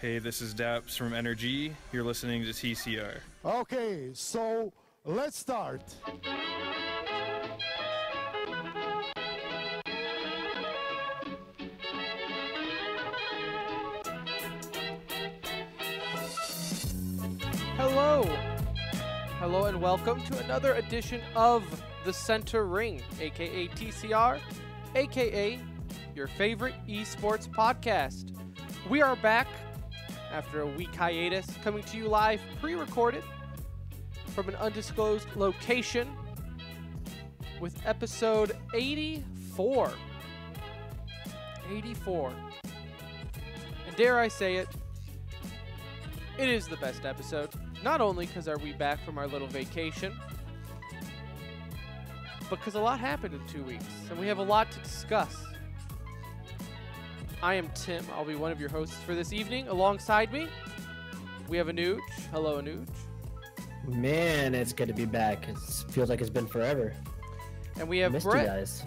Hey, this is Daps from Energy. You're listening to TCR. Okay, so let's start. Hello and welcome to another edition of The Center Ring, aka TCR, aka your favorite esports podcast. We are back after a week hiatus, coming to you live, pre-recorded from an undisclosed location with episode 84. 84. And dare I say it, it is the best episode. Not only because are we back from our little vacation, but because a lot happened in 2 weeks, and we have a lot to discuss. I am Tim. I'll be one of your hosts for this evening. Alongside me, we have Anuj. Hello, Anuj. Man, it's good to be back. It feels like it's been forever. And we have Missed Brett. you guys.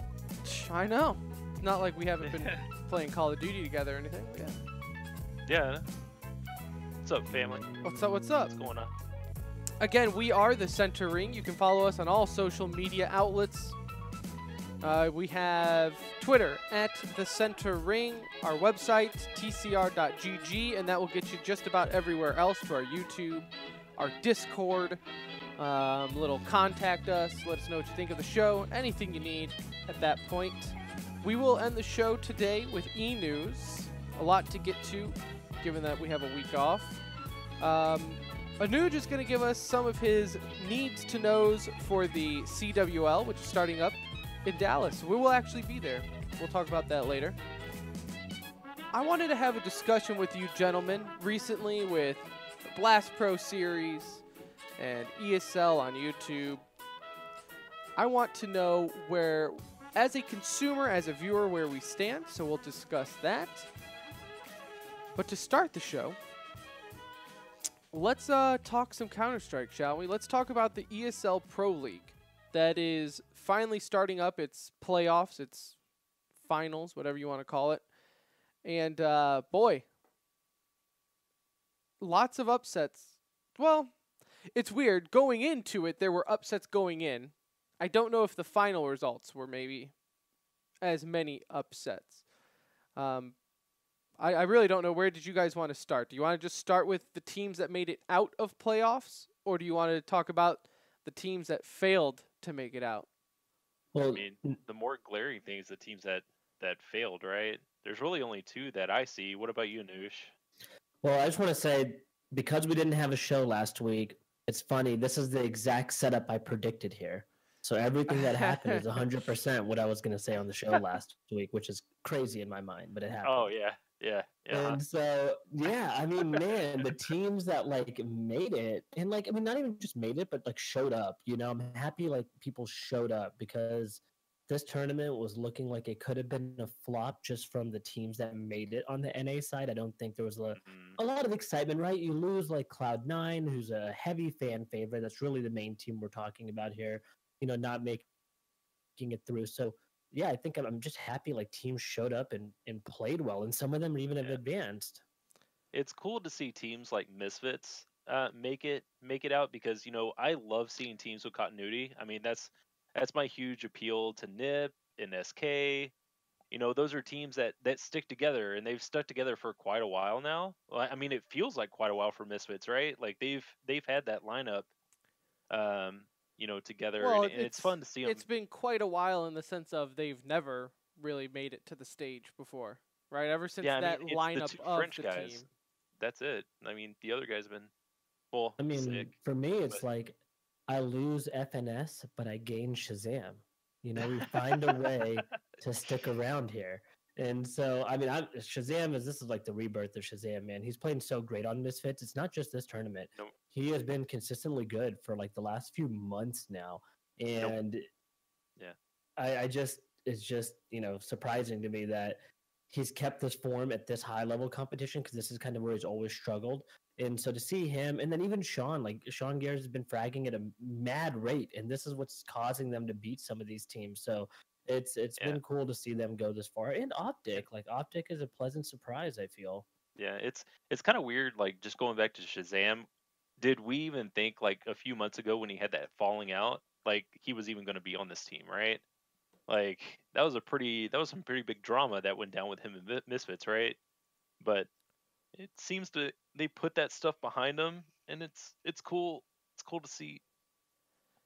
I know. It's not like we haven't been playing Call of Duty together or anything. Yeah. What's up, family? What's up? What's up? What's going on? Again, we are The Center Ring. You can follow us on all social media outlets. We have Twitter at The Center Ring, our website, tcr.gg, and that will get you just about everywhere else, to our YouTube, our Discord, little contact us, let us know what you think of the show, anything you need at that point. We will end the show today with e-news. A lot to get to, given that we have a week off. Anuj is going to give us some of his needs-to-knows for the CWL, which is starting up in Dallas. We will actually be there. We'll talk about that later. I wanted to have a discussion with you gentlemen recently with the Blast Pro series and ESL on YouTube. I want to know where, as a consumer, as a viewer, where we stand, so we'll discuss that. But to start the show, let's talk some Counter-Strike, shall we? Let's talk about the ESL Pro League that is finally starting up its playoffs, its finals, whatever you want to call it. And, boy, lots of upsets. Well, it's weird. Going into it, there were upsets going in. I don't know if the final results were maybe as many upsets. I really don't know. Where did you guys want to start? Do you want to just start with the teams that made it out of playoffs? Or do you want to talk about the teams that failed to make it out? Well, I mean, the more glaring thing is the teams that failed, right? There's really only two that I see. What about you, Anuj? Well, I just want to say, because we didn't have a show last week, it's funny. This is the exact setup I predicted here. So everything that happened is 100% what I was going to say on the show last week, which is crazy in my mind, but it happened. Oh, yeah. And so, yeah, I mean, man, the teams that, like, made it, and, like, I mean, not even just made it, but, like, showed up, you know? I'm happy, like, people showed up, because this tournament was looking like it could have been a flop just from the teams that made it on the NA side. I don't think there was a lot of excitement, right? You lose, like, Cloud9, who's a heavy fan favorite. That's really the main team we're talking about here, you know, not making it through. So, yeah, I think I'm just happy like teams showed up and played well, and some of them even have advanced. It's cool to see teams like Misfits make it out, because, you know, I love seeing teams with continuity. I mean, that's my huge appeal to NIP and SK. You know, those are teams that stick together, and they've stuck together for quite a while now. Well, I mean, it feels like quite a while for Misfits, right? Like they've had that lineup you know, together. Well, and it's fun to see them. It's been quite a while in the sense of they've never really made it to the stage before, right? Ever since that lineup of French the guys, team. that's it. I mean, the other guys have been, well, I mean, sick, for me, it's like I lose FNS, but I gain Shazam. You know, we find a way to stick around here. And so, I mean, this is like the rebirth of Shazam, man. He's playing so great on Misfits. It's not just this tournament. He has been consistently good for like the last few months now. And it's just, you know, surprising to me that he's kept this form at this high level competition, because this is kind of where he's always struggled. And so to see him, and then even Sean Garrett has been fragging at a mad rate, and this is what's causing them to beat some of these teams. So it's been cool to see them go this far. And Optic is a pleasant surprise, I feel. Yeah, it's kind of weird. Like just going back to Shazam, did we even think like a few months ago when he had that falling out, like he was even going to be on this team, right? Like that was some pretty big drama that went down with him and Misfits, right? But it seems to they put that stuff behind them, and it's cool. It's cool to see.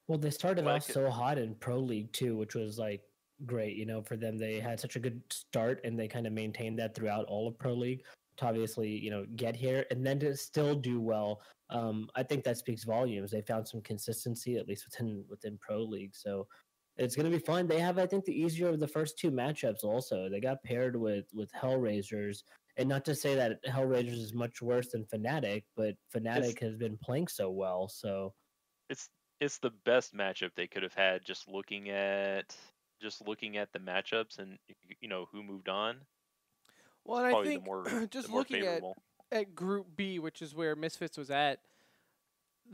Well, they started Like off so hot in Pro League too, which was like great, for them. They had such a good start and they kind of maintained that throughout all of Pro League to obviously, get here and then to still do well. I think that speaks volumes. They found some consistency, at least within Pro League. So it's going to be fun. They have, I think, the easier of the first two matchups also. They got paired with Hellraisers. And not to say that Hellraisers is much worse than Fnatic, but Fnatic has been playing so well. So it's the best matchup they could have had just looking at the matchups and who moved on. Well, and I think just looking at Group B, which is where Misfits was at,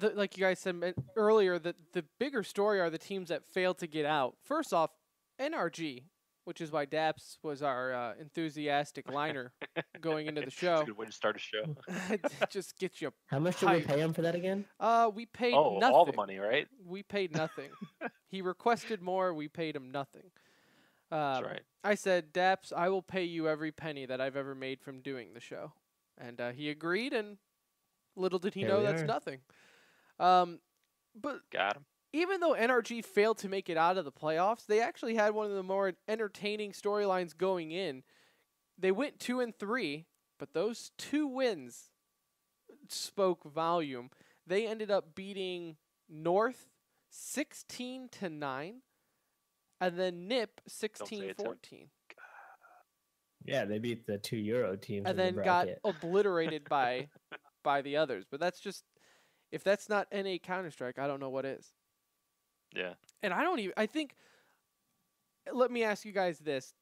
like you guys said earlier, the bigger story are the teams that failed to get out. First off, NRG, which is why Daps was our enthusiastic liner going into the show. It's a good way to start a show. It just gets you. How much did we pay him for that again? We paid nothing. All the money, right? We paid nothing. He requested more. We paid him nothing. That's right. I said, Daps, I will pay you every penny that I've ever made from doing the show. And he agreed, and little did he know that's nothing. But got him. Even though NRG failed to make it out of the playoffs, they actually had one of the more entertaining storylines going in. They went 2-3, but those 2 wins spoke volume. They ended up beating North 16-9, and then NIP 16-14. Yeah, they beat the 2 Euro teams, and then got obliterated by the others. But that's just, if that's not NA Counter-Strike, I don't know what is. Yeah. And I think, let me ask you guys this.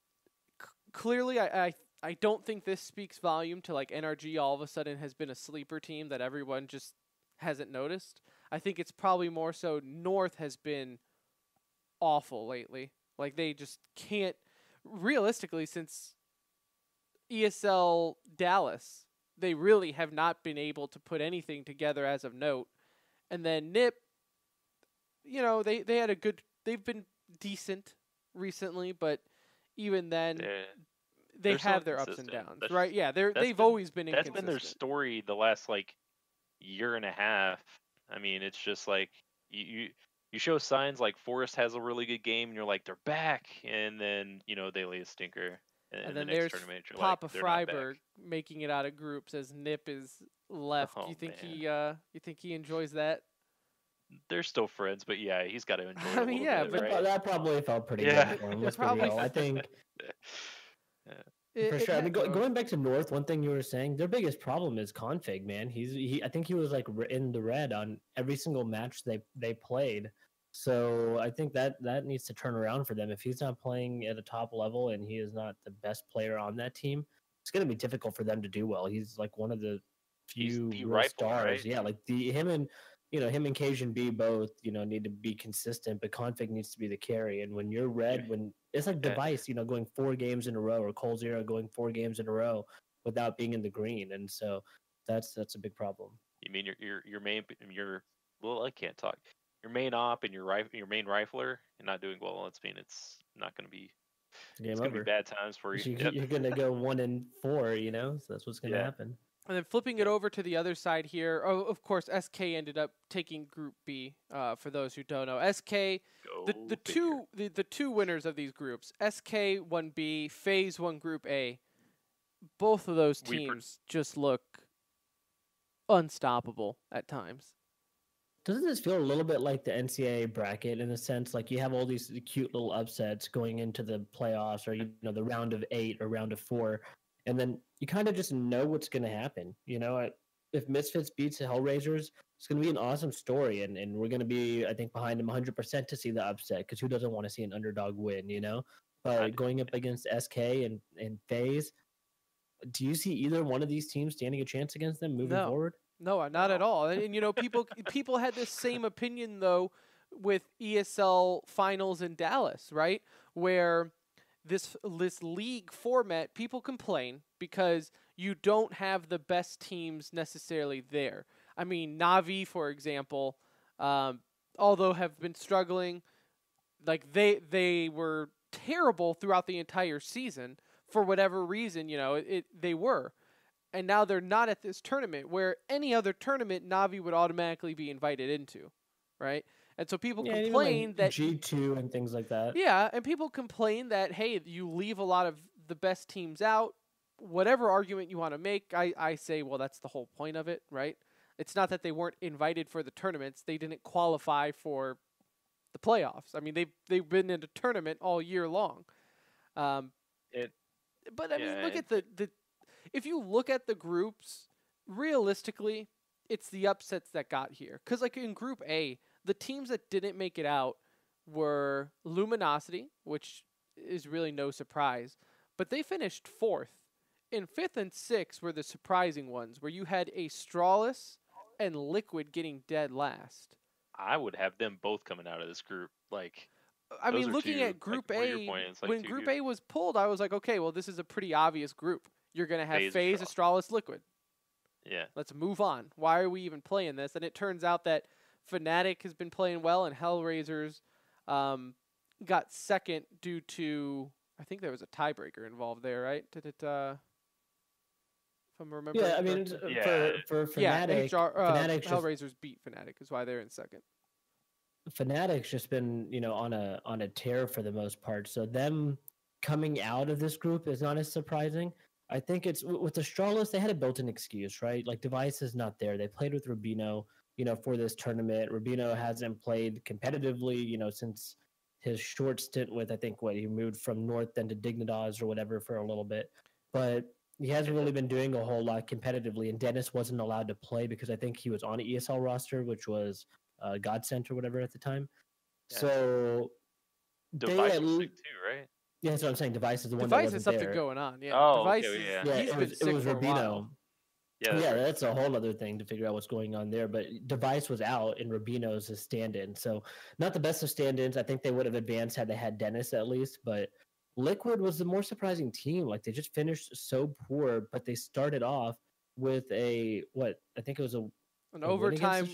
Clearly, I don't think this speaks volume to like NRG all of a sudden has been a sleeper team that everyone just hasn't noticed. I think it's probably more so North has been awful lately. Like they just can't, realistically, since ESL Dallas, they really have not been able to put anything together as of note. And then NIP, they had they've been decent recently, but even then, they have their ups and downs, right? Yeah, they've always been inconsistent. That's been their story the last year and a half. I mean, it's just like you show signs like Forest has a really good game, and you're like, they're back, and then they lay a stinker. And then there's Papa Freiberg making it out of groups as NIP is left. Oh, you think he enjoys that? They're still friends, but yeah, he's got to enjoy it. I mean, yeah, but right? That probably felt pretty good for him. Let's be real. I think for sure. I mean, going back to North, one thing you were saying, their biggest problem is config. Man, I think he was like in the red on every single match they played. So I think that needs to turn around for them. If he's not playing at a top level and he is not the best player on that team, it's going to be difficult for them to do well. He's like one of the few stars. Right? Yeah, like him and Cajun B both, need to be consistent, but config needs to be the carry. And when you're red, when it's like Device, going 4 games in a row, or Cold Zero going 4 games in a row without being in the green, and so that's a big problem. You mean your main I can't talk. Your main op and your main rifler and not doing well on Spain, it's not going to be. It's going to be bad times for you. You're going to go 1-4, so that's what's going to happen. And then flipping it over to the other side here, of course, SK ended up taking Group B. For those who don't know, SK, the two winners of these groups, SK won B, FaZe won Group A. Both of those teams just look unstoppable at times. Doesn't this feel a little bit like the NCAA bracket in the sense like you have all these cute little upsets going into the playoffs or the round of 8 or round of 4, and then you kind of just know what's going to happen. If Misfits beats the Hellraisers, it's going to be an awesome story, and we're going to be, I think, behind them 100% to see the upset because who doesn't want to see an underdog win, But going up against SK and FaZe, do you see either one of these teams standing a chance against them moving forward? No, not at all. And people had this same opinion though with ESL Finals in Dallas, right? Where this league format, people complain because you don't have the best teams necessarily there. I mean, Navi, for example, although have been struggling, like they were terrible throughout the entire season for whatever reason, they were. And now they're not at this tournament where any other tournament Navi would automatically be invited into, right? And so people complain even like that G2 and things like that. yeah, and people complain that, hey, you leave a lot of the best teams out. Whatever argument you want to make, I say, well, that's the whole point of it, right? It's not that they weren't invited for the tournaments. They didn't qualify for the playoffs. I mean, they've been in a tournament all year long. But, I mean, look at the if you look at the groups, realistically, it's the upsets that got here. Because, like, in Group A, the teams that didn't make it out were Luminosity, which is really no surprise, but they finished 4th. In 5th and 6th were the surprising ones, where you had Astralis and Liquid getting dead last. I would have them both coming out of this group. Like, I mean, looking at Group A, when Group A was pulled, I was like, okay, well, this is a pretty obvious group. You're going to have FaZe, Astralis, Liquid. Yeah. Let's move on. Why are we even playing this? And it turns out that Fnatic has been playing well, and Hellraisers got second due to, I think there was a tiebreaker involved there, right? If I'm remembering. Yeah, I mean, for Fnatic, Hellraisers beat Fnatic, is why they're in second. Fnatic's just been, on a tear for the most part. So them coming out of this group is not as surprising. I think it's with Astralis, they had a built-in excuse, right? Like Device is not there. They played with Rubino, for this tournament. Rubino hasn't played competitively, since his short stint with, I think, he moved from North then to Dignitas or whatever for a little bit. But he hasn't really been doing a whole lot competitively, and Dennis wasn't allowed to play because I think he was on an ESL roster, which was Godsent or whatever at the time. Yeah. So Device was sick too, right? Yeah, that's what I'm saying. Device is the one Device that wasn't has something there. going on. Yeah. Oh, Device okay, yeah. It was Rubino. Yeah, that's a whole other thing to figure out what's going on there. But Device was out, and Rubino's a stand-in. So not the best of stand-ins. I think they would have advanced had they had Dennis at least. But Liquid was the more surprising team. Like, they just finished so poor, but they started off with I think it was an overtime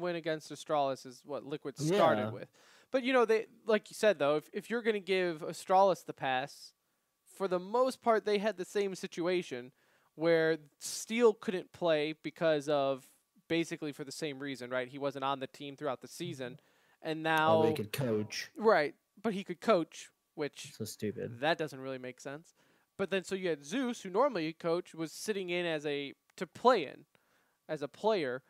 win against Astralis is what Liquid started with. But, they, like you said, though, if you're going to give Astralis the pass, for the most part, they had the same situation where Steel couldn't play because of basically for the same reason, right? He wasn't on the team throughout the season. And now he could coach. Right. But he could coach, which so stupid. That doesn't really make sense. But then so you had Zeus, who normally coach, was sitting in to play in as a player.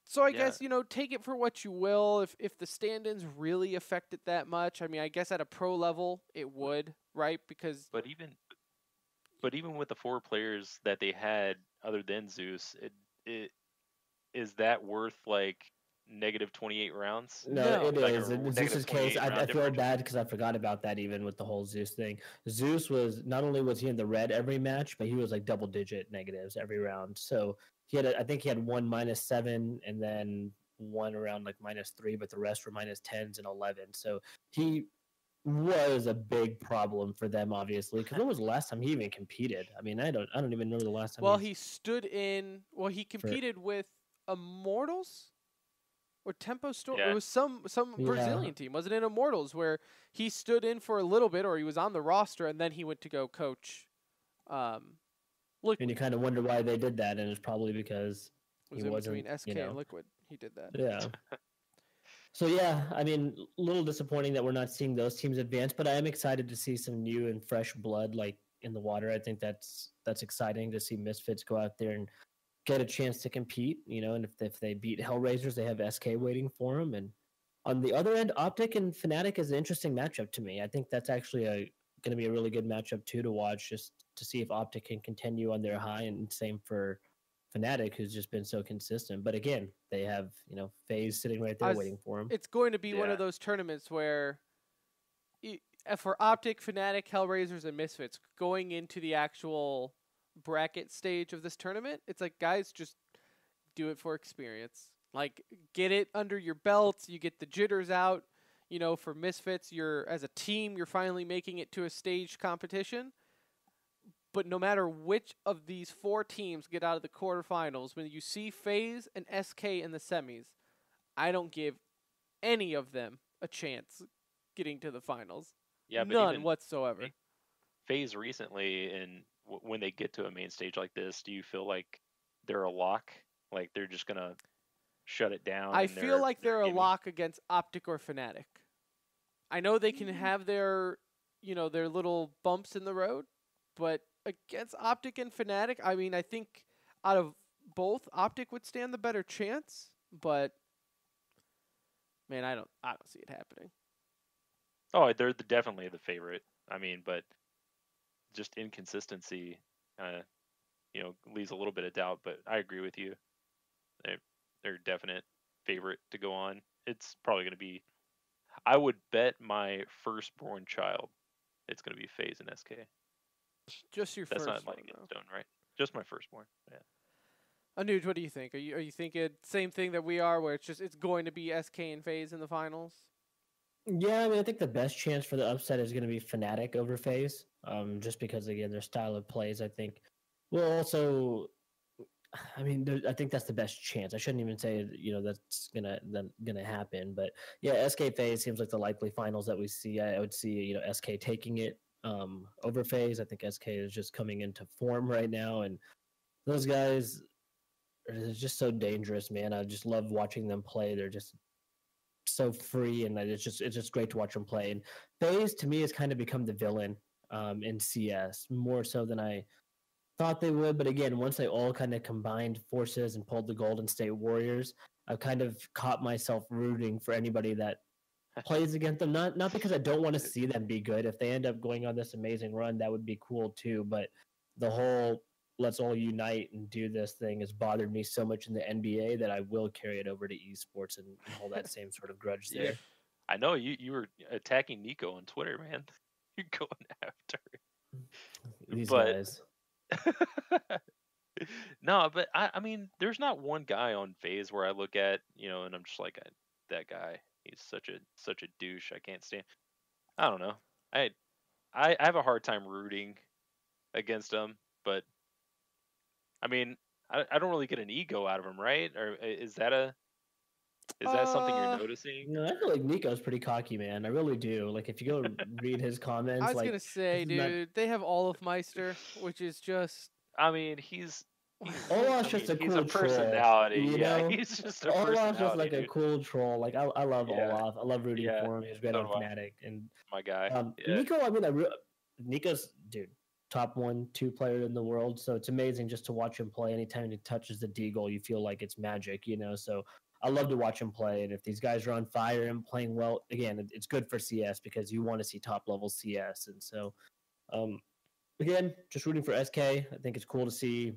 So I guess, take it for what you will. If the stand-ins really affect it that much, I mean, I guess at a pro level it would, right? Because But even with the 4 players that they had other than Zeus, it is that worth like negative 28 rounds? No, it like is. In Zeus's case, I feel bad because I forgot about that even with the whole Zeus thing. Zeus was, not only was he in the red every match, but he was like double-digit negatives every round. So I think he had one -7 and then one around like -3, but the rest were -10s and 11. So he was a big problem for them, obviously. Because when was the last time he even competed? I mean, I don't even remember the last time. Well, he stood in. Well, he competed with Immortals or Tempo Storm. Yeah. It was some Brazilian team. Was it in Immortals where he stood in for a little bit, or he was on the roster and then he went to go coach? And you kind of wonder why they did that, and it's probably because it was in between SK and Liquid. He did that. Yeah. So yeah, I mean, a little disappointing that we're not seeing those teams advance, but I am excited to see some new and fresh blood like in the water. I think that's exciting to see Misfits go out there and get a chance to compete. And if they beat Hellraisers, they have SK waiting for them. And on the other end, Optic and Fnatic is an interesting matchup to me. I think that's actually going to be a really good matchup too to watch, just to see if Optic can continue on their high, and same for Fnatic, who's just been so consistent. But again, they have FaZe sitting right there waiting for them. It's going to be one of those tournaments where for Optic, Fnatic, Hellraisers, and Misfits going into the actual bracket stage of this tournament, it's like, guys, just do it for experience. Like, get it under your belts. You get the jitters out. For Misfits, as a team, you're finally making it to a stage competition. But no matter which of these 4 teams get out of the quarterfinals, when you see FaZe and SK in the semis, I don't give any of them a chance getting to the finals. Yeah, but None even whatsoever. FaZe recently, and when they get to a main stage like this, do you feel like they're a lock? Like they're just gonna shut it down? I and feel like they're a gimme? lock against Optic or Fnatic. I know they can have their, their little bumps in the road, but against Optic and Fnatic, I mean, I think out of both, Optic would stand the better chance, but man, I don't see it happening. Oh, they're definitely the favorite. I mean, but just inconsistency, leaves a little bit of doubt. But I agree with you. They're definite favorite to go on. It's probably going to be. I would bet my firstborn child it's going to be FaZe and SK. Just your That's first not one, like though. stone, right? Just my firstborn. Yeah. Anuj, what do you think? Are you thinking same thing that we are, where it's going to be SK and FaZe in the finals? Yeah, I mean, I think the best chance for the upset is going to be Fnatic over FaZe, just because again their style of plays. I think will also. I mean, I think that's the best chance. I shouldn't even say that's gonna happen, but yeah, SK FaZe seems like the likely finals that we see. I would see SK taking it over FaZe. I think SK is just coming into form right now, and those guys are just so dangerous, man. I just love watching them play. They're just so free, and it's just great to watch them play. And FaZe to me has kind of become the villain in CS more so than I thought they would. But again, once they all kind of combined forces and pulled the Golden State Warriors, I've kind of caught myself rooting for anybody that plays against them. Not because I don't want to see them be good. If they end up going on this amazing run, that would be cool too. But the whole let's all unite and do this thing has bothered me so much in the NBA that I will carry it over to esports and hold that same sort of grudge there. Yeah. I know you were attacking Nico on Twitter, man. You're going after These but, guys. No, but I mean, there's not one guy on FaZe where I look at, and I'm just like, that guy, he's such a douche. I can't stand. I don't know. I have a hard time rooting against him, but I mean, I don't really get an ego out of him, right? Or is that something you're noticing? No, I feel like Nico's pretty cocky, man. I really do. Like, if you go read his comments, I was gonna say, dude, they have Olaf Meister, which is just. I mean, he's Olaf's just a cool he's a personality. troll, Yeah, he's just a personality. Olaf's just like dude. a cool troll. Like, I love Olaf. I love rooting for him. He's great on so Fnatic. And my guy. Nico, I mean, Nico's, dude, top 1-2 player in the world. So it's amazing just to watch him play. Anytime he touches the deagle, you feel like it's magic, So I love to watch him play. And if these guys are on fire and playing well, again, it's good for CS because you want to see top level CS. And so, again, just rooting for SK. I think it's cool to see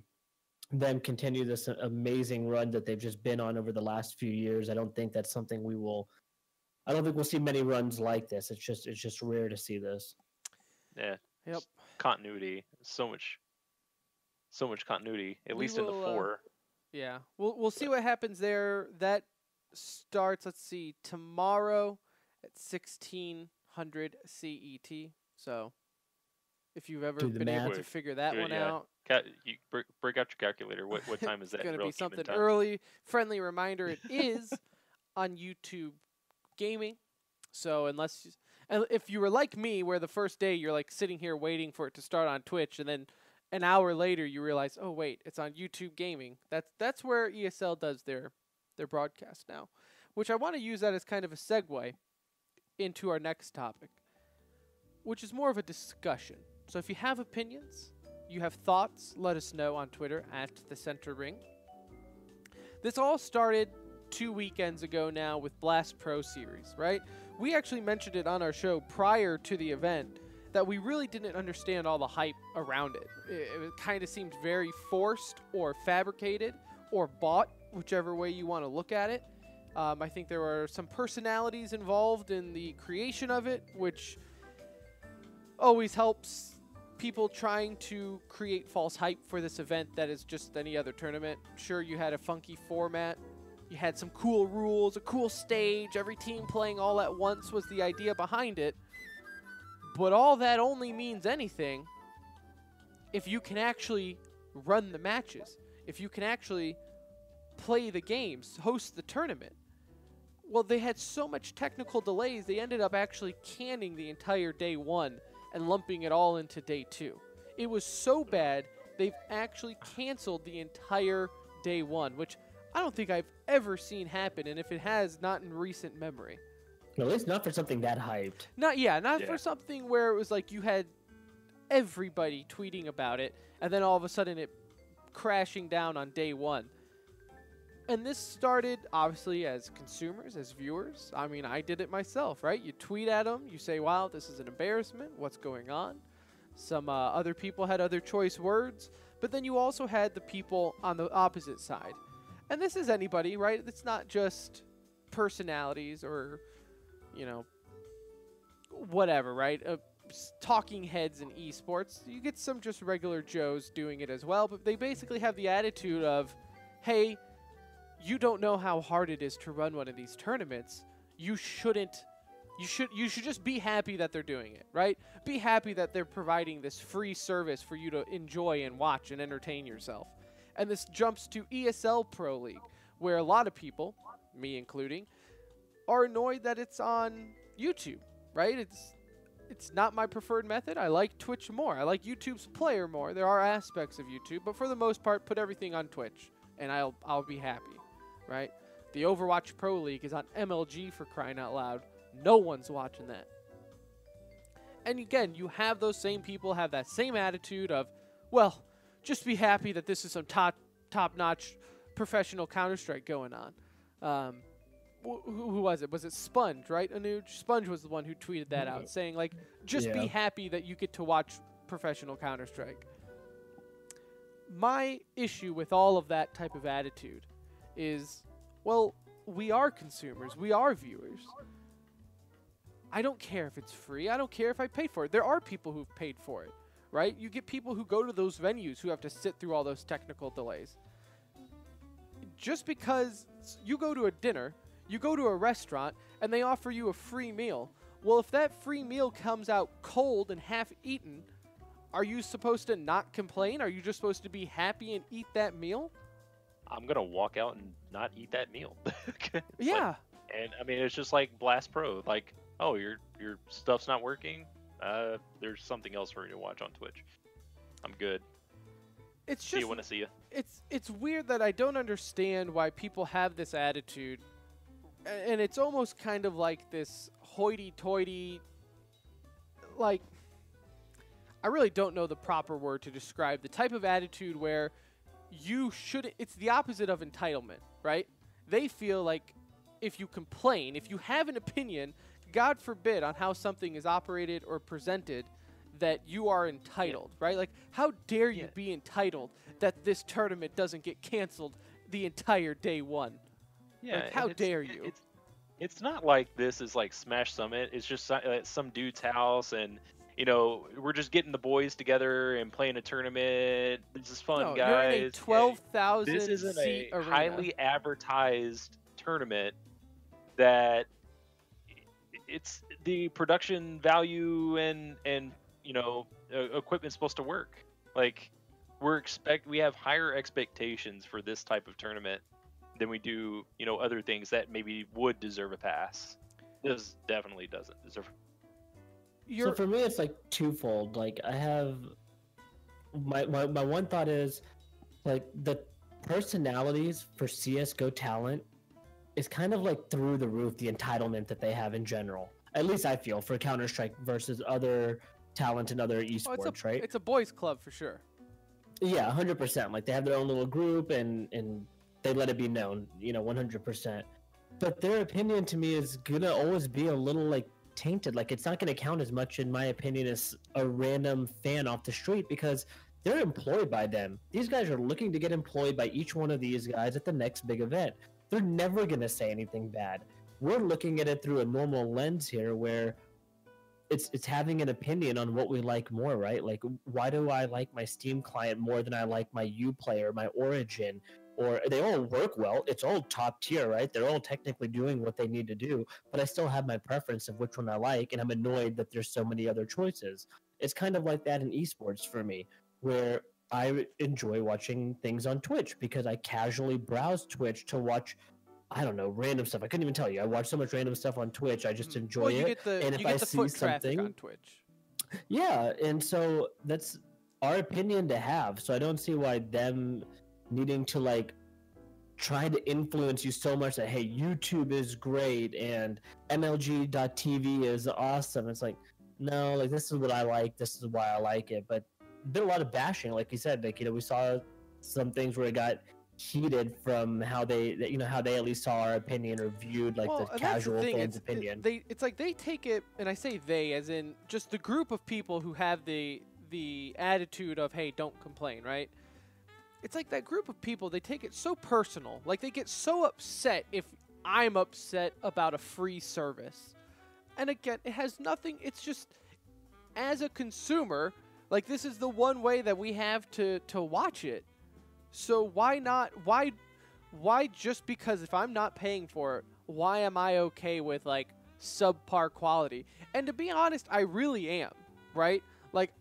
them continue this amazing run that they've just been on over the last few years. I don't think that's something I don't think we'll see many runs like this. It's just rare to see this. Yeah. Yep. Continuity. So much continuity, at least in the 4. Yeah. We'll see what happens there. That starts, let's see, tomorrow at 1600 CET. So if you've ever been able to figure that one out. You break out your calculator. What time is that? It's going to be something early. Friendly reminder, it is on YouTube Gaming. So if you were like me, where the first day you're like sitting here waiting for it to start on Twitch, and then an hour later you realize, oh wait, it's on YouTube Gaming. That's where ESL does their broadcast now, which I want to use that as kind of a segue into our next topic, which is more of a discussion. So if you have opinions, you have thoughts, let us know on Twitter at the Center Ring. This all started 2 weekends ago now with Blast Pro Series, right? We actually mentioned it on our show prior to the event that we really didn't understand all the hype around it. It kind of seemed very forced or fabricated or bought, whichever way you want to look at it. I think there were some personalities involved in the creation of it, which always helps people trying to create false hype for this event that is just any other tournament. Sure, you had a funky format. You had some cool rules, a cool stage. Every team playing all at once was the idea behind it. But all that only means anything if you can actually run the matches, if you can actually play the games, host the tournament. Well, they had so much technical delays, they ended up actually canning the entire day 1 and lumping it all into day 2. It was so bad, they've actually canceled the entire day 1, which I don't think I've ever seen happen, and if it has, not in recent memory. At least not for something that hyped. Not for something where it was like you had everybody tweeting about it, and then all of a sudden it crashing down on day 1. And this started, obviously, as consumers, as viewers. I mean, I did it myself, right? You tweet at them, you say, wow, this is an embarrassment, what's going on? Some other people had other choice words, but then you also had the people on the opposite side. And this is anybody, right? It's not just personalities or, you know, whatever, right? Talking heads in esports. You get some just regular Joes doing it as well, but they basically have the attitude of, hey, you don't know how hard it is to run one of these tournaments. You should just be happy that they're doing it, right? Be happy that they're providing this free service for you to enjoy and watch and entertain yourself. And this jumps to ESL Pro League, where a lot of people, me including, are annoyed that it's on YouTube, right? It's not my preferred method. I like Twitch more. I like YouTube's player more. There are aspects of YouTube, but for the most part, put everything on Twitch, and I'll be happy. Right? The Overwatch Pro League is on MLG, for crying out loud. No one's watching that. And again, you have those same people have that same attitude of, well, just be happy that this is some top-notch professional Counter-Strike going on. Who was it? Was it Sponge, right, Anuj? Sponge was the one who tweeted that out, saying, like, just be happy that you get to watch professional Counter-Strike. My issue with all of that type of attitude is, well, we are consumers. We are viewers. I don't care if it's free. I don't care if I paid for it. There are people who've paid for it, right? You get people who go to those venues who have to sit through all those technical delays. Just because you go to a dinner, you go to a restaurant, and they offer you a free meal. Well, if that free meal comes out cold and half-eaten, are you supposed to not complain? Are you just supposed to be happy and eat that meal? I'm gonna walk out and not eat that meal. Yeah. Like, and I mean, it's just like Blast Pro. Like, oh, your stuff's not working. There's something else for me to watch on Twitch. I'm good. It's just see you when I see you. It's weird that I don't understand why people have this attitude, and it's almost kind of like this hoity-toity. Like, I really don't know the proper word to describe the type of attitude where you shouldn't. It's the opposite of entitlement, right? They feel like if you complain, if you have an opinion, God forbid, on how something is operated or presented, that you are entitled, right? Like, how dare you be entitled that this tournament doesn't get canceled the entire day 1? Yeah, like, how dare you? It's not like this is like Smash Summit. It's just some dude's house, and you know, we're just getting the boys together and playing a tournament. This is fun, guys. You're in a 12,000 This isn't seat a arena. highly advertised tournament that it's the production value and you know, equipment's supposed to work. Like, we have higher expectations for this type of tournament than we do, you know, other things that maybe would deserve a pass. This definitely doesn't deserve. So for me, it's like twofold. Like, I have my one thought is, like, the personalities for CS:GO talent is kind of like through the roof, the entitlement that they have in general. At least I feel, for Counter-Strike versus other talent in other esports, right? It's a boys' club for sure. Yeah, 100%. Like, they have their own little group and they let it be known, you know, 100%. But their opinion to me is gonna always be a little, like, tainted. Like, it's not gonna count as much, in my opinion, as a random fan off the street, because they're employed by them. These guys are looking to get employed by each one of these guys at the next big event. They're never gonna say anything bad. We're looking at it through a normal lens here, where it's having an opinion on what we like more, right? Like, why do I like my Steam client more than I like my Uplay or my Origin? Or they all work well. It's all top tier, right? They're all technically doing what they need to do, but I still have my preference of which one I like, and I'm annoyed that there's so many other choices. It's kind of like that in esports for me. where I enjoy watching things on Twitch because I casually browse Twitch to watch, I don't know, random stuff. I couldn't even tell you. I watch so much random stuff on Twitch. I just enjoy well, you it. get the And you if get I the see foot traffic something, on Twitch. yeah, and so that's our opinion to have. So I don't see why them needing to like try to influence you so much that hey, YouTube is great and MLG.TV is awesome. It's like, no, like this is what I like, this is why I like it. But been a lot of bashing, like you said, like, you know, we saw some things where it got heated from how they, you know, how they at least saw our opinion or viewed like Well, the and that's casual the thing. fans' opinion. It's like they take it, and I say they as in just the group of people who have the attitude of hey, don't complain, right? It's like that group of people, they take it so personal. Like they get so upset if I'm upset about a free service. And again, it has nothing, it's just as a consumer, like this is the one way that we have to watch it. So why not, why just because if I'm not paying for it, why am I okay with like subpar quality? And to be honest, I really am, right? Like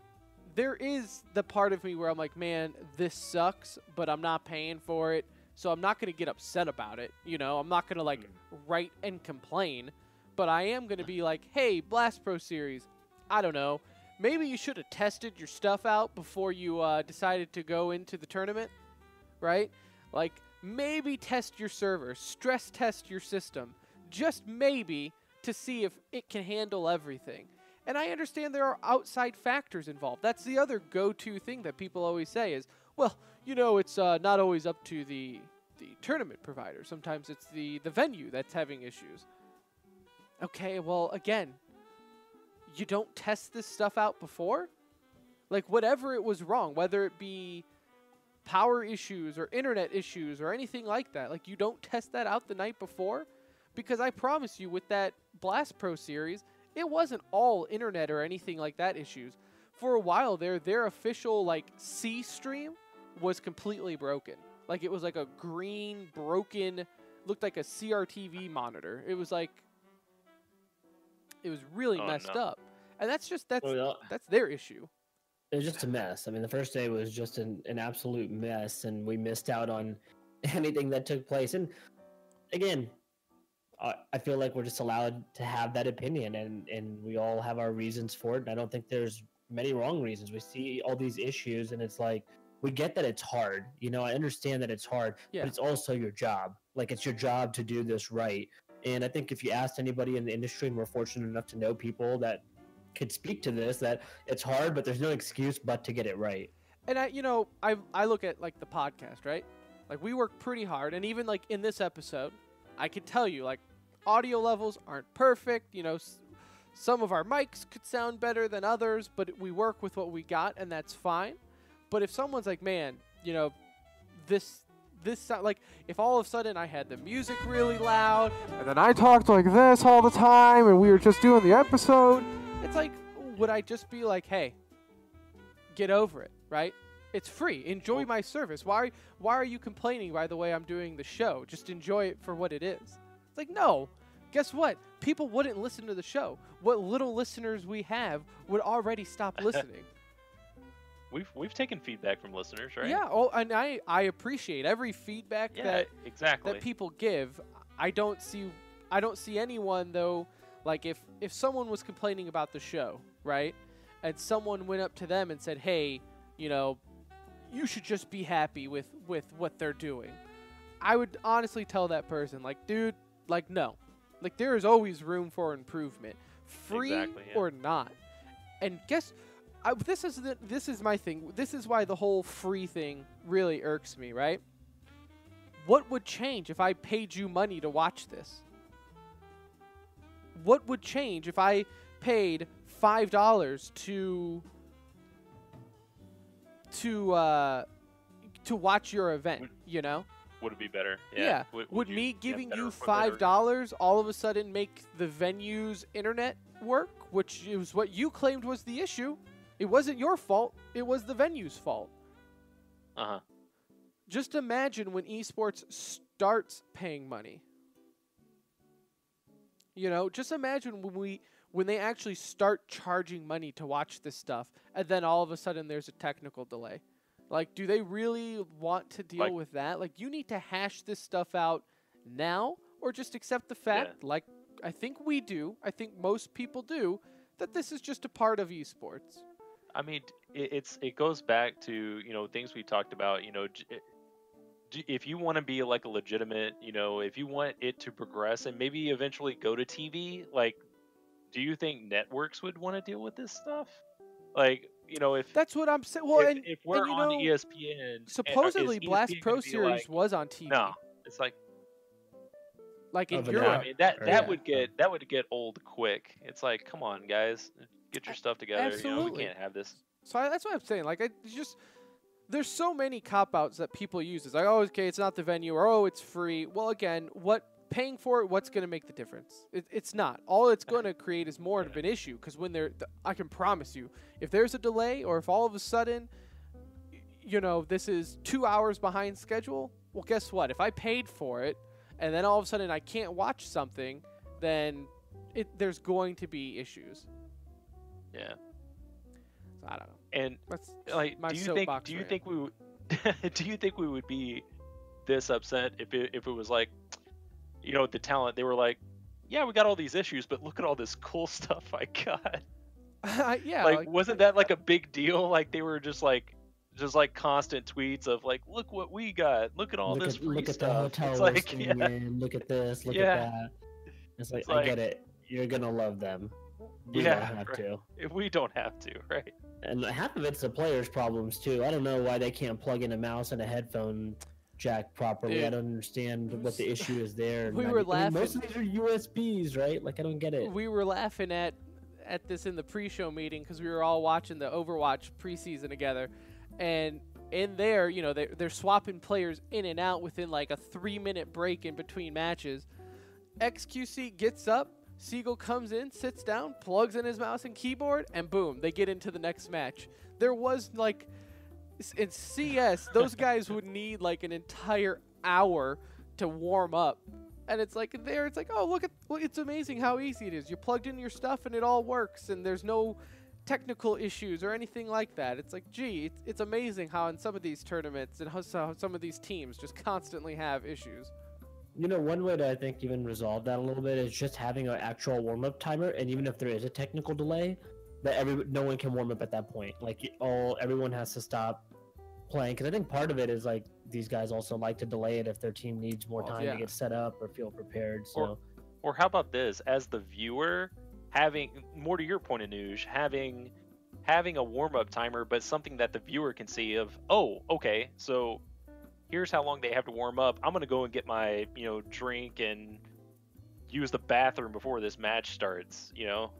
there is the part of me where I'm like, man, this sucks, but I'm not paying for it, so I'm not going to get upset about it. You know, I'm not going to like write and complain, but I am going to be like, hey, Blast Pro Series, I don't know, maybe you should have tested your stuff out before you decided to go into the tournament, right? Like maybe test your server, stress test your system, just maybe to see if it can handle everything. And I understand there are outside factors involved. That's the other go-to thing that people always say is, well, you know, it's not always up to the tournament provider. Sometimes it's the venue that's having issues. Okay, well, again, you don't test this stuff out before? Like, whatever it was wrong, whether it be power issues or internet issues or anything like that, like, you don't test that out the night before? Because I promise you, with that Blast Pro series, it wasn't all internet or anything like that issues. For a while there, their official, like, C stream was completely broken. Like, it was like a green, broken, looked like a CRTV monitor. It was like, it was really messed up. And that's just, that's their issue. It was just a mess. I mean, the first day was just an absolute mess, and we missed out on anything that took place. And again, I feel like we're just allowed to have that opinion, and we all have our reasons for it. And I don't think there's many wrong reasons. We see all these issues, and it's like, we get that it's hard. You know, I understand that it's hard, but it's also your job. Like, it's your job to do this right. And I think if you asked anybody in the industry, and we're fortunate enough to know people that could speak to this, that it's hard, but there's no excuse but to get it right. And I look at like the podcast, right? Like, we work pretty hard, and even like in this episode, I can tell you, like, audio levels aren't perfect. You know, some of our mics could sound better than others, but we work with what we got, and that's fine. But if someone's like, man, you know, this sound, like, if all of a sudden I had the music really loud, and then I talked like this all the time, and we were just doing the episode, it's like, would I just be like, hey, get over it, right? It's free. Enjoy my service. Why are you complaining by the way I'm doing the show? Just enjoy it for what it is. It's like, no. Guess what? People wouldn't listen to the show. What little listeners we have would already stop listening. We've taken feedback from listeners, right? Yeah. Oh, and I appreciate every feedback that people give. I don't see anyone though. Like, if someone was complaining about the show, right, and someone went up to them and said, hey, you know, you should just be happy with what they're doing, I would honestly tell that person, like, dude, like, no. Like, there is always room for improvement, free or not. And guess, this is my thing. This is why the whole free thing really irks me, right? What would change if I paid you money to watch this? What would change if I paid $5 to watch your event, you know? Would it be better? Yeah. Would me giving you $5 all of a sudden make the venue's internet work, which is what you claimed was the issue? It wasn't your fault. It was the venue's fault. Uh-huh. Just imagine when esports starts paying money. You know, just imagine when when they actually start charging money to watch this stuff, and then all of a sudden there's a technical delay? Like, do they really want to deal with that? Like, you need to hash this stuff out now, or just accept the fact, like I think we do, I think most people do, that this is just a part of esports. I mean, it goes back to, you know, things we talked about, you know, if you want to be like a legitimate, you know, if you want it to progress and maybe eventually go to TV, like, do you think networks would want to deal with this stuff? Like, you know, if that's what I'm saying. Well, if we're and, you on know, ESPN, supposedly is Blast ESPN Pro gonna be Series like, was on TV. No, it's like in Over Europe. there. I mean, that would Yeah. get old quick. It's like, come on, guys, get your stuff together. You know, Absolutely. we can't have this. So that's what I'm saying. Like, it's just there's so many cop outs that people use. It's like, oh, okay, it's not the venue, or oh, it's free. Well, again, paying for it? What's going to make the difference? It's not. All it's going to create is more of an issue. Because when I can promise you, if there's a delay, or if all of a sudden, you know, this is 2 hours behind schedule. Well, guess what? If I paid for it, and then all of a sudden I can't watch something, then there's going to be issues. Yeah. So I don't know. And That's like, my do you soapbox think we would do you think we would be this upset if it was like, you know, the talent, they were like, yeah, we got all these issues, but look at all this cool stuff I got. Yeah. Like, wasn't that like a big deal? Like, they were just like constant tweets of like, look what we got, look at all this free look at stuff. the hotel It's we're like, staying in, look at this, look at that. It's like, I get it. You're gonna love them. We don't have right. to. We don't have to, right? And half of it's the players' problems too. I don't know why they can't plug in a mouse and a headphone jack properly. Dude, I don't understand what the issue is there. We were laughing. Most of these are USBs, right? Like, I don't get it. We were laughing at this in the pre-show meeting because we were all watching the Overwatch preseason together, and in there, you know, they're swapping players in and out within like a 3-minute break in between matches. XQC gets up, Siegel comes in, sits down, plugs in his mouse and keyboard, and boom, they get into the next match. There was like, in CS, those guys would need like an entire hour to warm up. And it's like there, it's like, oh, look, it's amazing how easy it is. You plugged in your stuff and it all works, and there's no technical issues or anything like that. It's like, gee, it's amazing how in some of these tournaments and how some of these teams just constantly have issues. You know, one way to, I think, even resolve that a little bit is just having an actual warm-up timer, and even if there is a technical delay, that no one can warm up at that point. Like, everyone has to stop playing, because I think part of it is like these guys also like to delay it if their team needs more time to get set up or feel prepared. So, or how about this? As the viewer, having more to your point of news, having a warm-up timer, but something that the viewer can see of, oh, okay, so here's how long they have to warm up. I'm gonna go and get my, you know, drink and use the bathroom before this match starts. You know,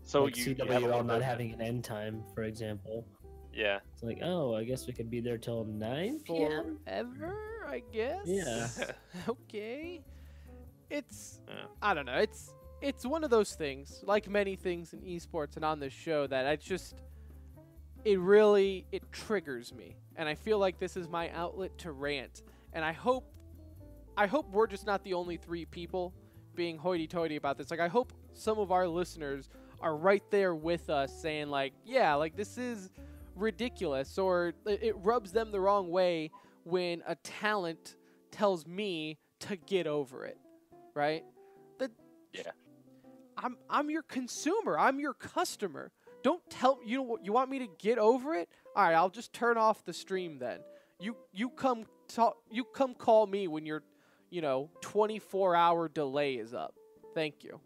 so like you have a CWL little not bit- having an end time, for example. Yeah. It's like, oh, I guess we could be there till 9 p.m. Forever, I guess. Yeah. Okay. It's Yeah. I don't know. It's one of those things, like many things in esports and on this show, that it triggers me, and I feel like this is my outlet to rant. And I hope we're just not the only 3 people being hoity-toity about this. Like, I hope some of our listeners are right there with us, saying like, yeah, like, this is ridiculous, or it rubs them the wrong way when a talent tells me to get over it, right? Yeah. I'm your consumer. I'm your customer. Don't tell you want me to get over it. All right, I'll just turn off the stream then. You come call me when your 24-hour delay is up. Thank you.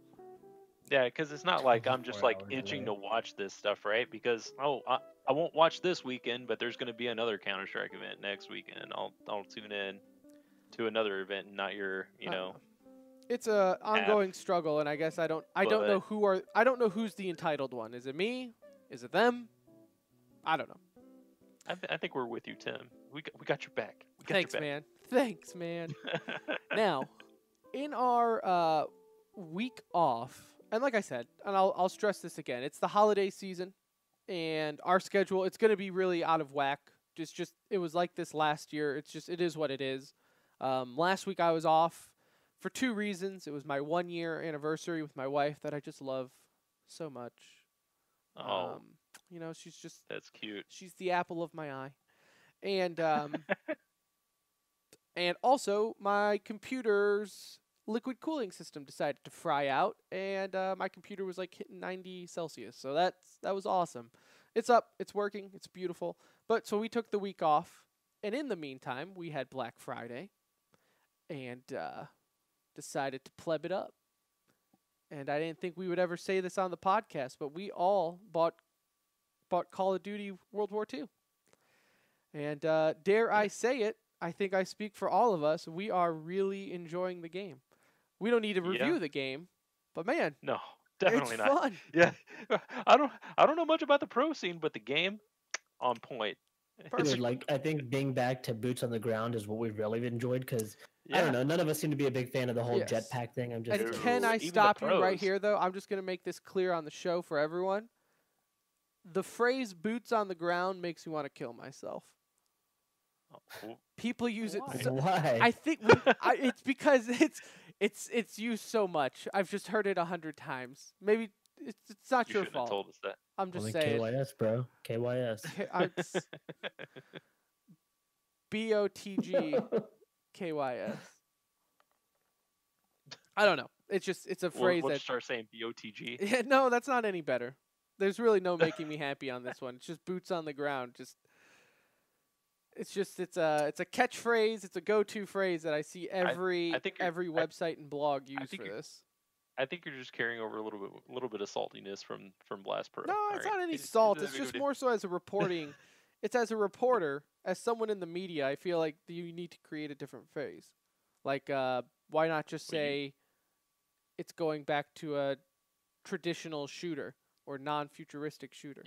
Yeah, because it's not like I'm just like 24 hours itching delay. to watch this stuff, right? Because I won't watch this weekend, but there's going to be another Counter-Strike event next weekend. I'll tune in to another event, and not your It's a ongoing struggle, and I guess I don't know who's the entitled one. Is it me? Is it them? I don't know. I think we're with you, Tim. We got your back. We got Thanks, your back. man. Thanks, man. Now, in our week off, and like I said, and I'll stress this again, it's the holiday season, and our schedule, it's going to be really out of whack. Just it was like this last year. It is what it is. Last week I was off for 2 reasons. It was my 1-year anniversary with my wife that I just love so much. Oh, You know, she's just that's cute. she's the apple of my eye. And and also my computer's liquid cooling system decided to fry out, and my computer was like hitting 90 Celsius. So that was awesome. It's up, it's working, it's beautiful. But so we took the week off, and in the meantime, we had Black Friday, and decided to pleb it up. And I didn't think we would ever say this on the podcast, but we all bought Call of Duty World War II. And dare I say it, I think I speak for all of us, we are really enjoying the game. We don't need to review the game, but man, No, definitely it's not. fun. Yeah, I don't know much about the pro scene, but the game on point. Dude, like I think being back to boots on the ground is what we really enjoyed because I don't know, none of us seem to be a big fan of the whole Yes. jetpack thing. I'm just And Ooh, can I even the stop you right pros. here, though? I'm just going to make this clear on the show for everyone. The phrase boots on the ground makes me want to kill myself. Oh, People use it. Why? So, why? I think it's because it's used so much. I've just heard it 100 times. Maybe it's not you your shouldn't have fault. told us that. I'm just Only saying. KYS, bro. KYS. It's BOTG KYS. I don't know. It's a phrase We'll that. just start saying BOTG. Yeah, no, that's not any better. There's really no making me happy on this one. It's just boots on the ground. It's a catchphrase. It's a go-to phrase that I see every website and blog use for this. I think you're just carrying over a little bit of saltiness from Blast Pro. No, All it's right. not any salt. It's just more so as a reporting. It's as a reporter, as someone in the media. I feel like you need to create a different phrase. Like, why not just say it's going back to a traditional shooter or non-futuristic shooter?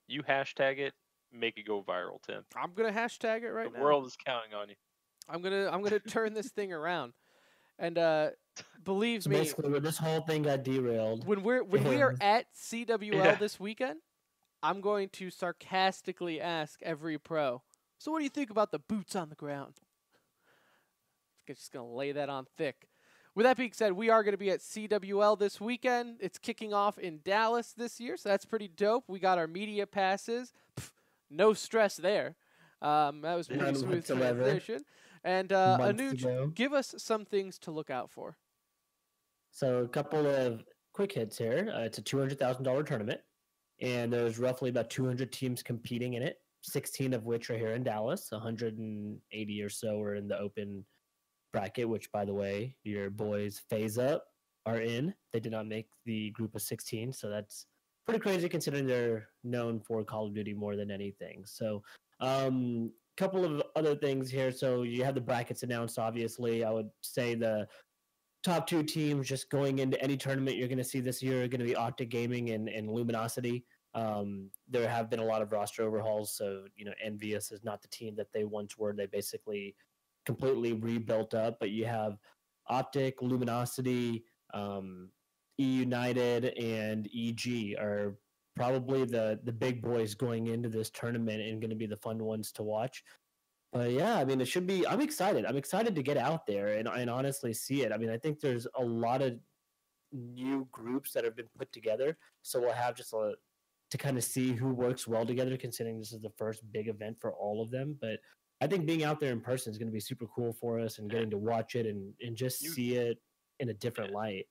You hashtag it, make it go viral, Tim. I'm gonna hashtag it right now. The world is counting on you. I'm gonna turn this thing around, and believe So me, basically, when this whole thing got derailed, when we are at CWL this weekend, I'm going to sarcastically ask every pro, so what do you think about the boots on the ground? Just gonna lay that on thick. With that being said, we are going to be at CWL this weekend. It's kicking off in Dallas this year, so that's pretty dope. We got our media passes. No stress there. That was pretty None smooth whatsoever. transition. And Months Anuj, ago. give us some things to look out for. So a couple of quick hits here. It's a $200,000 tournament, and there's roughly about 200 teams competing in it, 16 of which are here in Dallas. 180 or so are in the open bracket, which, by the way, your boys Phase Up are in. They did not make the group of 16, so that's pretty crazy considering they're known for Call of Duty more than anything. So couple of other things here. So you have the brackets announced, obviously. I would say the top two teams just going into any tournament you're going to see this year are going to be Optic Gaming and Luminosity. There have been a lot of roster overhauls, so Envious is not the team that they once were. They basically completely rebuilt up, but you have Optic, Luminosity, E United, and EG are probably the big boys going into this tournament and going to be the fun ones to watch. But yeah, I mean, it should be. I'm excited. I'm excited to get out there and honestly see it. I mean, I think there's a lot of new groups that have been put together, so we'll have just to kind of see who works well together, considering this is the first big event for all of them. But I think being out there in person is going to be super cool for us, and getting to watch it and just see it in a different light.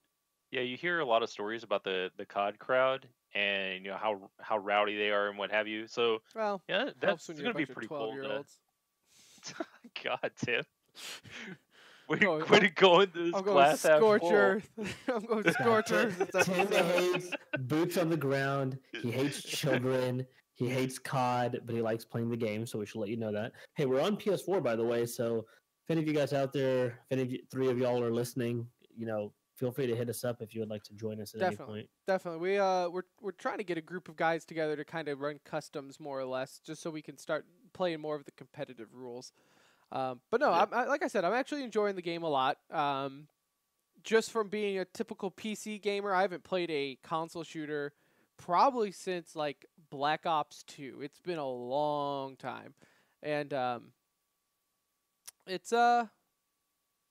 Yeah, you hear a lot of stories about the COD crowd and how rowdy they are and what have you. So Well, yeah, that's when going you're to be a bunch pretty of cool. 12-year-olds. God, Tim. Way Oh, to go into this I'm going glass half full. Scorcher. I'm going Scorcher. Tim hates boots on the ground. He hates children. He hates COD, but he likes playing the game, so we should let you know that. Hey, we're on PS4, by the way, so if any of you guys out there, three of y'all are listening, feel free to hit us up if you would like to join us at any point. Definitely. We're trying to get a group of guys together to kind of run customs more or less, just so we can start playing more of the competitive rules. But no, Yeah. like I said, I'm actually enjoying the game a lot. Just from being a typical PC gamer, I haven't played a console shooter probably since like Black Ops 2. It's been a long time, and it's there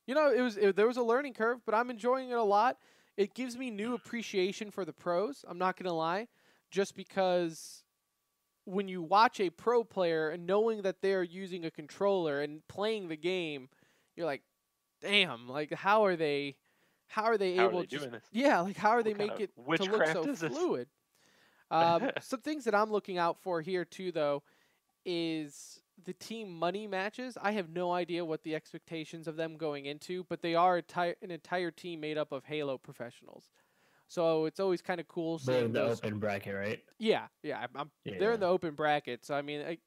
was a learning curve, but I'm enjoying it a lot. it gives me new appreciation for the pros. I'm not going to lie, just because when you watch a pro player and knowing that they're using a controller and playing the game, you're like, damn, like how are they able to doing this? Yeah, like how are they What kind make of it to look witchcraft so is this? fluid? Some things that I'm looking out for here too, though, is the team money matches. I have no idea what the expectations of them going into, but they are an entire team made up of Halo professionals. So it's always kind of cool They're seeing in the those. open bracket, right? Yeah. They're in Yeah. the open bracket. So I mean,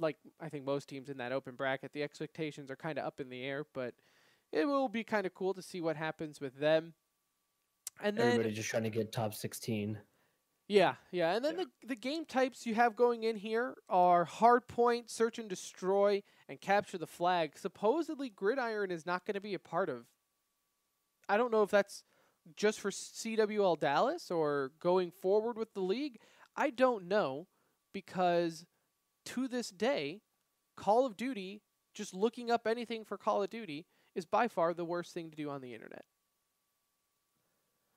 I think most teams in that open bracket, the expectations are kind of up in the air, but it will be kind of cool to see what happens with them. And then Everybody just trying to get top 16. yeah. And then the game types you have going in here are hardpoint, search and destroy, and capture the flag. Supposedly, Gridiron is not going to be a part of. I don't know if that's just for CWL Dallas or going forward with the league. I don't know, because to this day, Call of Duty, just looking up anything for Call of Duty, is by far the worst thing to do on the internet.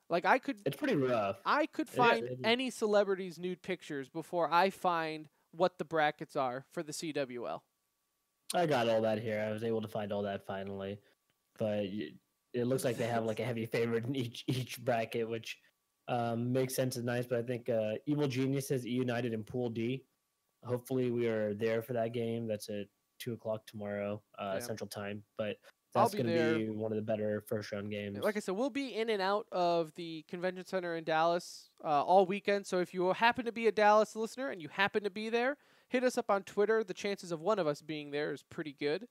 Like It's pretty rough. I could is. find any celebrity's nude pictures before I find what the brackets are for the CWL. I got all that here. I was able to find all that finally, but it looks like they have like a heavy favorite in each bracket, which makes sense and nice. But I think Evil Geniuses United in Pool D. Hopefully, we are there for that game. That's at 2:00 tomorrow Central Time. But that's going to be one of the better first round games. Like I said, we'll be in and out of the convention center in Dallas all weekend. So if you happen to be a Dallas listener and you happen to be there, hit us up on Twitter. The chances of one of us being there is pretty good.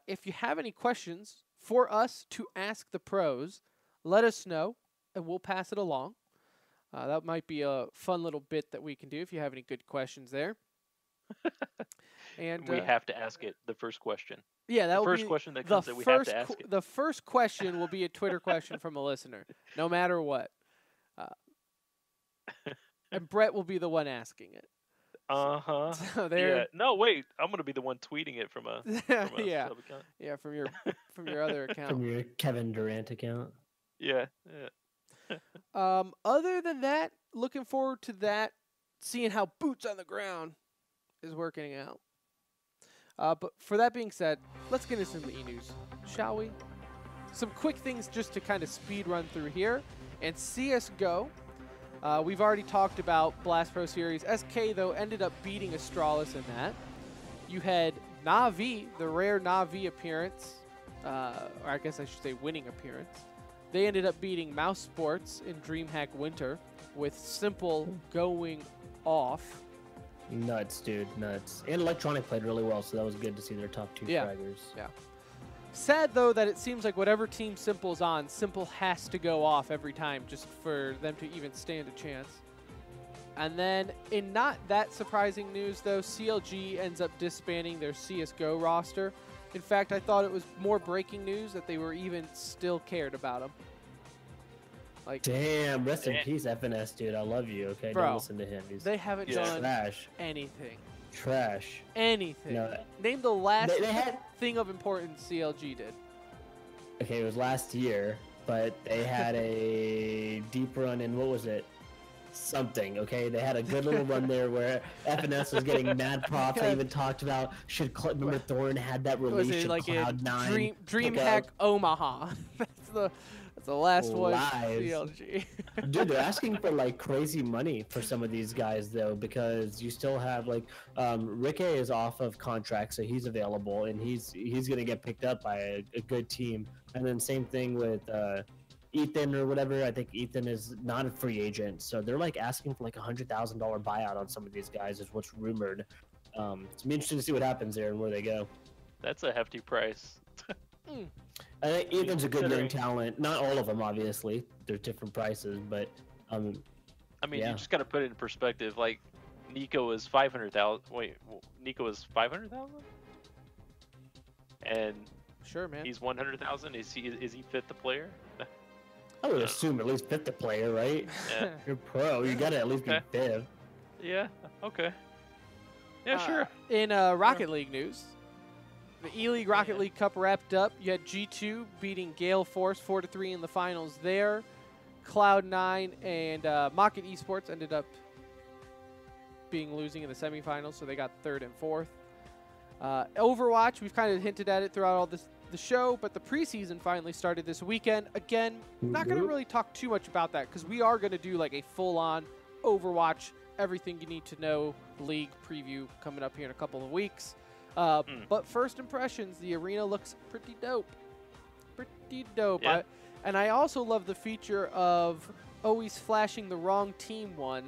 If you have any questions for us to ask the pros, let us know and we'll pass it along. That might be a fun little bit that we can do if you have any good questions there. And we have to ask it. The first question. Yeah, that the will first be question that comes that we have to ask it. The first question will be a Twitter question from a listener, no matter what. And Brett will be the one asking it. Uh-huh. So yeah. No, wait. I'm gonna be the one tweeting it from a yeah. sub account. Yeah, from your other account. From your Kevin Durant account. Yeah. Other than that, looking forward to that, seeing how boots on the ground is working out. But for that being said, let's get into some e-news, shall we? Some quick things just to kind of speed run through here. And CSGO, we've already talked about Blast Pro Series. SK, though, ended up beating Astralis in that. You had Na'Vi, the rare Na'Vi appearance, or I guess I should say winning appearance. They ended up beating Mouse Sports in DreamHack Winter with Simple going off. Nuts, dude, nuts. And Electronic played really well, so that was good to see their top two fraggers. Yeah. Sad, though, that it seems like whatever team Simple's on, Simple has to go off every time just for them to even stand a chance. And then, in not that surprising news, though, CLG ends up disbanding their CSGO roster. In fact, I thought it was more breaking news that they were even still cared about them. Like, damn, rest in peace, FNS, dude. I love you, okay? Bro, don't listen to him. He's they haven't done trash. anything. Trash. Anything. No, Name the last they had... thing of importance CLG did. Okay, it was last year, but they had a deep run in, what was it? Something, okay? They had a good little run there where FNS was getting mad props. I even talked about, remember Thorn had that release, was it like Cloud9 DreamHack Omaha. That's the last one. Lies. CLG. Dude, they're asking for like crazy money for some of these guys though, because you still have like Ricky is off of contract, so he's available and he's gonna get picked up by a good team. And then same thing with Ethan or whatever. I think Ethan is not a free agent, so they're like asking for like $100,000 buyout on some of these guys, is what's rumored. It's gonna be interesting to see what happens there and where they go. That's a hefty price. I think Ethan's a good young talent. Not all of them, obviously. There's different prices, but I mean, yeah. you just gotta put it in perspective. Like, Nico is 500,000. Wait, Nico is 500,000, and sure, man, he's 100,000. Is he fit the player? I would assume at least fifth the player, right? Yeah. You're pro. You gotta at least be fifth. Yeah. Okay. Yeah, sure. In Rocket League news, The E-League Rocket League Cup wrapped up. You had G2 beating Gale Force 4-3 in the finals there. Cloud9 and Mocket Esports ended up losing in the semifinals, so they got 3rd and 4th. Overwatch, we've kind of hinted at it throughout all the show, but the preseason finally started this weekend. Again, not going to really talk too much about that because we are going to do like a full-on Overwatch, everything you need to know league preview coming up here in a couple of weeks. But first impressions, the arena looks pretty dope. Pretty dope. Yeah. And I also love the feature of always flashing the wrong team one.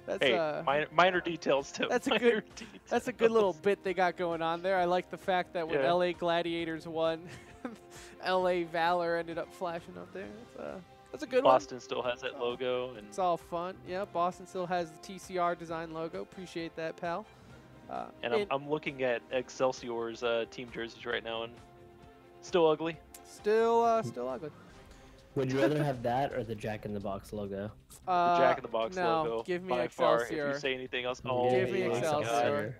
That's minor details too. That's a good little bit they got going on there. I like the fact that when LA Gladiators won, LA Valor ended up flashing up there. That's a good one. Boston still has that logo, and it's all fun. Yeah, Boston still has the TCR design logo. Appreciate that, pal. And I'm looking at Excelsior's team jerseys right now, and still ugly. Still ugly. Would you rather have that or the Jack in the Box logo? The Jack in the Box no, logo. give me by Excelsior. far. If you say anything else, Give me Excelsior.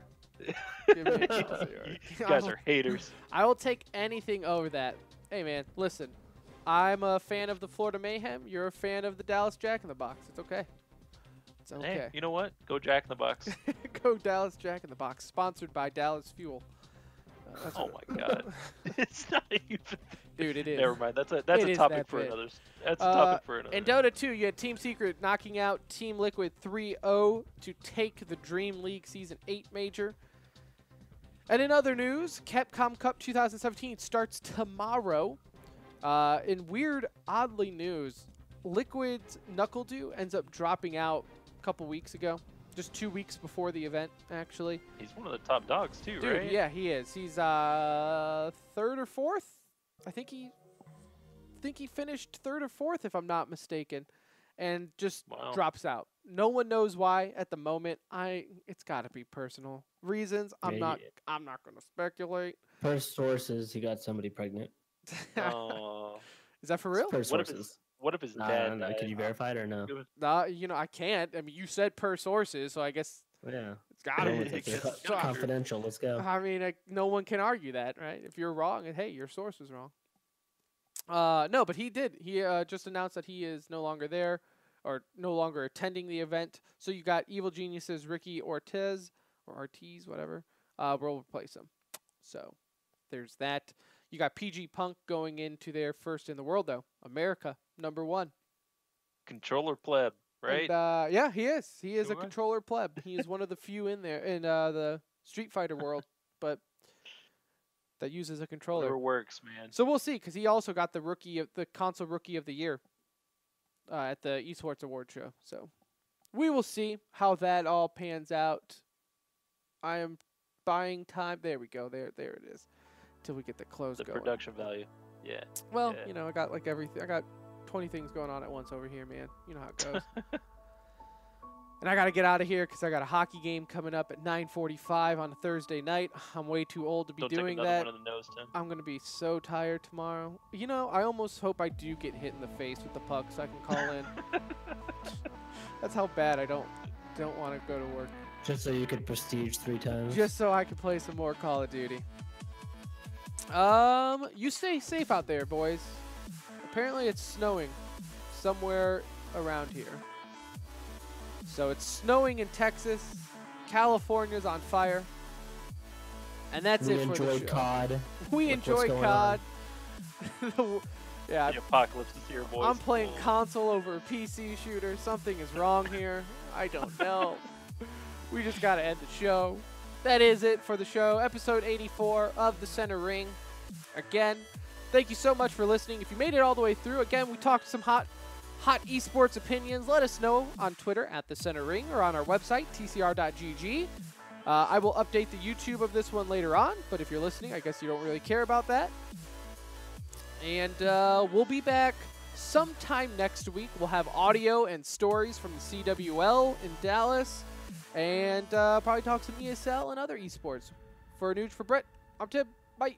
Give me Excelsior. You guys are haters. I will take anything over that. Hey man, listen. I'm a fan of the Florida Mayhem. You're a fan of the Dallas Jack in the Box. It's okay. It's okay. Hey, you know what? Go Jack in the Box. Go Dallas Jack in the Box. Sponsored by Dallas Fuel. Oh my God. It's not even. Dude, it is. Never mind. That's a topic for another. That's a topic for another. In Dota 2, you had Team Secret knocking out Team Liquid 3-0 to take the Dream League Season 8 major. And in other news, Capcom Cup 2017 starts tomorrow. In weird, oddly news, Liquid's NuckleDu ends up dropping out a couple weeks ago. Just 2 weeks before the event, actually. He's one of the top dogs too, Dude, right? Yeah, he is. He's 3rd or 4th. I think he finished 3rd or 4th, if I'm not mistaken, and just drops out. No one knows why at the moment. It's got to be personal reasons. I'm not going to speculate. Per sources, he got somebody pregnant. Oh. Is that for real? Per sources. What if his dad? No. Can you verify it or no? I can't. I mean, you said per sources, so I guess. Yeah. It's got to be. It's confidential. Let's go. I mean, no one can argue that, right? If you're wrong, and hey, your source was wrong. No, but he did. He just announced that he is no longer there, or no longer attending the event. So you got Evil Genius's Ricky Ortiz, whatever, will replace him. So there's that. You got PG Punk going into their first in the world, though. America, #1. Controller pleb, right? And, yeah, he is. He is a controller pleb. He is one of the few in there in the Street Fighter world, but that uses a controller. Whatever works, man. So we'll see, because he also got the console rookie of the year at the Esports Award show. So we will see how that all pans out. I am buying time. There we go. There it is. Till we get the close going. The production value. Yeah. Well, you know, I got like everything. I got 20 things going on at once over here, man. You know how it goes. And I got to get out of here because I got a hockey game coming up at 9:45 on a Thursday night. I'm way too old to be doing that. One of the nose, Tim. I'm going to be so tired tomorrow. You know, I almost hope I do get hit in the face with the puck so I can call in. That's how bad I don't want to go to work. Just so you could prestige 3 times. Just so I could play some more Call of Duty. You stay safe out there, boys. Apparently it's snowing somewhere around here. So it's snowing in Texas. California's on fire. And that's it for the show. We enjoy COD. We enjoy COD. Yeah. The apocalypse is here, boys. I'm playing console over a PC shooter. Something is wrong here. I don't know. We just got to end the show. That is it for the show. Episode 84 of The Center Ring. Again, thank you so much for listening. If you made it all the way through, again, we talked some hot esports opinions. Let us know on Twitter at The Center Ring or on our website, tcr.gg. I will update the YouTube of this one later on, but if you're listening, I guess you don't really care about that. And we'll be back sometime next week. We'll have audio and stories from the CWL in Dallas. And probably talk some ESL and other esports. For Nuge, for Brett, I'm Tim. Bye.